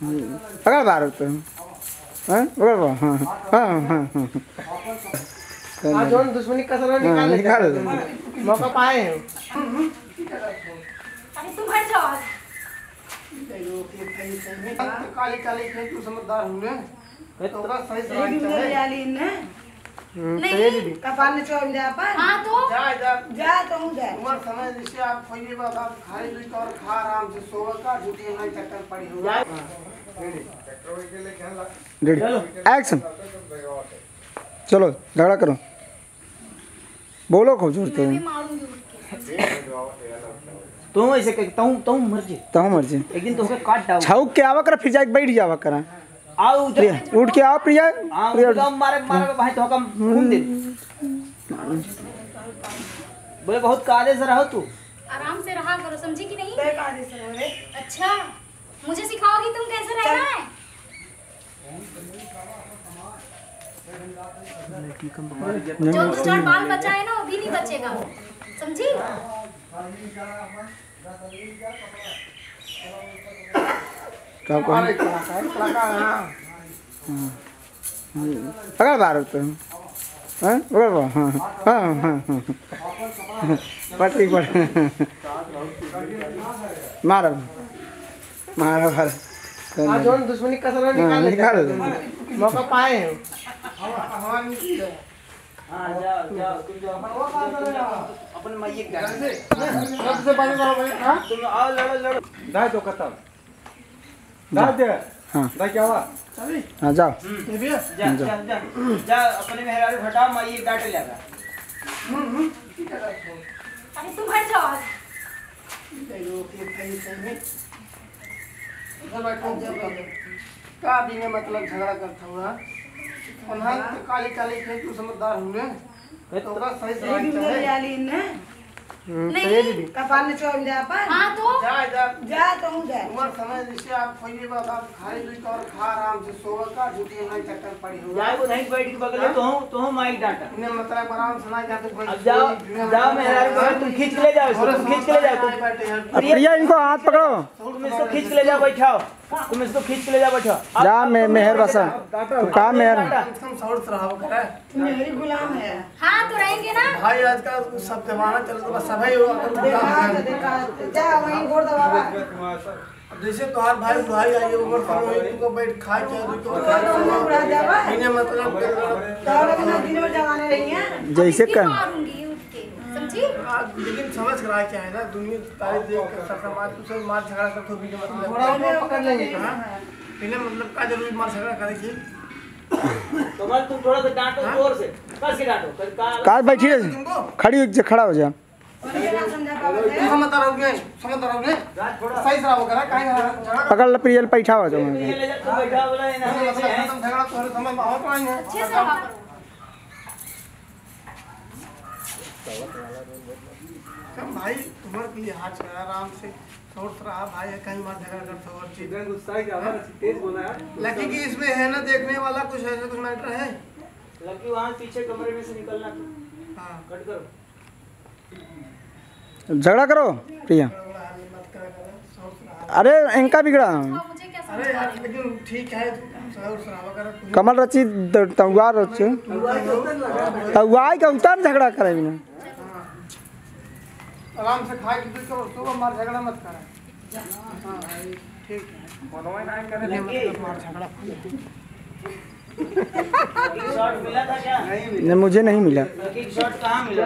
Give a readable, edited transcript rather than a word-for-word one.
पकड़ बाहर तो हाँ पकड़ हाँ हाँ हाँ हाँ आज जोन दुश्मनी का सर निकाल मौका पाए हैं। अरे तुम हट जाओ। काली काली खेल तू समझदार होंगे तो का सही सही नहीं कपाल ने चोब दे अपन। हाँ तो जा तो हूं जा उम्र समय जिसे आप खोइए बात आप खाई ली और खा आराम से सोवा का झूठी नहीं चक्कर पड़ी हो रेडी एक्शन चलो झगड़ा करो बोलो खूब जोर से मारूंगी उठ के। तुम ऐसे तुम मर्जी तो मर्जी एक दिन तुमके काट डाऊं छाऊ के आवा कर फिर जाके बैठ जावा करा आओ प्रिया उठ के आओ प्रिया प्रिया उठ मारे मारे भाई तो हम घूम दे बोले बहुत काले से रहो तू आराम से रहा करो, समझी कि नहीं? देख आदि से रे अच्छा मुझे सिखाओगी तुम कैसे रहना है? जो दो चार बाल बचा है ना वो भी नहीं बचेगा, समझी? क्या कौन पकड़ बाहर तो हाँ पकड़ हाँ हाँ हाँ हाँ पट्टी पड़ मारो मारो भर आज जोन दुश्मनी का सर निकाल मौका पाए हैं। हां जाओ जाओ तुम जाओ अपन माइये क्या से बात करो भाई। हां तुम आओ लड़ो लड़ो दाई तो खत्म दाई दे हाँ दाई क्या हुआ चली हाँ जाओ ये भी जा जा जा जा अपने मेहरारू हटाओ माइये डांट लेगा। अरे तुम हट जाओ। का भी में मतलब झगड़ा करता हुआ उन्हें तो काली काली खेल तू समझदार होंगे तो का सही सही नहीं कपाल ने चोब दे अपन। हाँ तो जा तो हूं जा उम्र समय जिसे आप खोइए बात आप खाई ली और खा आराम से सोवा का झूठी नहीं चक्कर पड़ी हो जाए वो नहीं बैठ के बगल में तो माइक डांटा इन्हें मतलब आराम सुना जाते कोई अब जाओ जाओ मेहरारू को तुम खींच के ले जाओ इसको तुम खींच के ले जाओ प्रिया इनको हाथ पकड़ो तुम इसको खींच के ले जाओ बैठाओ तुम इसको खींच के ले जाओ बैठाओ जा मेहर बसा तू कहा मेहर हम सौर रहा करे मेरी गुलाम है। हाँ तो रहेंगे ना। भाई आज का सब जमाना चल तो बस सभी हो देखा जा वहीं गोड़ दबावा जैसे तोहार भाई भाई आई उम्र समय तू को बैठ खाए चाहे तो उड़ा जावा इन्हें मतलब तावले के दिन में जमाने रही हैं जैसे भी कर मारूंगी उठ के, समझी? लेकिन समझ कर आए क्या है ना दुनिया तारीफ देख कर सब समाज तुझसे मार झगड़ा कर तो भी मतलब थोड़ा पकड़ लेंगे। इन्हें मतलब का जरूरी मार झगड़ा करेगी तो मत तुम थोड़ा सा डांटो जोर से कस के डांटो कहाँ बैठी रहे खड़ी हो जा खड़ा हो जा समझा पावे समझदार होगे सही से रहो करा काहे झगड़ा पकड़ ल प्रियल बैठा हो जाओ ले जा तू बैठा बोला है ना ऐसे है खत्म झगड़ा तो समय में और आएंगे अच्छे से रहा करो। कम भाई तुम्हारे के लिए हाथ चला आराम से सोच रहा भाई कहीं मार झगड़ा करता और चीज गुस्सा है क्या तेज बोला है लकी कि इसमें है ना देखने वाला कुछ ऐसा कुछ मैटर है लकी वहां पीछे कमरे में से निकलना तू हां कट करो झगड़ा करो प्रिया मत करा सोच रहा अरे इनका बिगड़ा हाँ, मुझे क्या अरे समझ यार लेकिन ठीक है सोच रहा करा कमल रची तंगवार रचे तंगवाई का उतर झगड़ा करे बिना आराम से खाए कि तो सुबह मार झगड़ा मत करा हां ठीक है मनोय ना करे मार झगड़ा शॉट मिला था क्या नहीं मुझे नहीं मिला लकी शॉट कहां मिला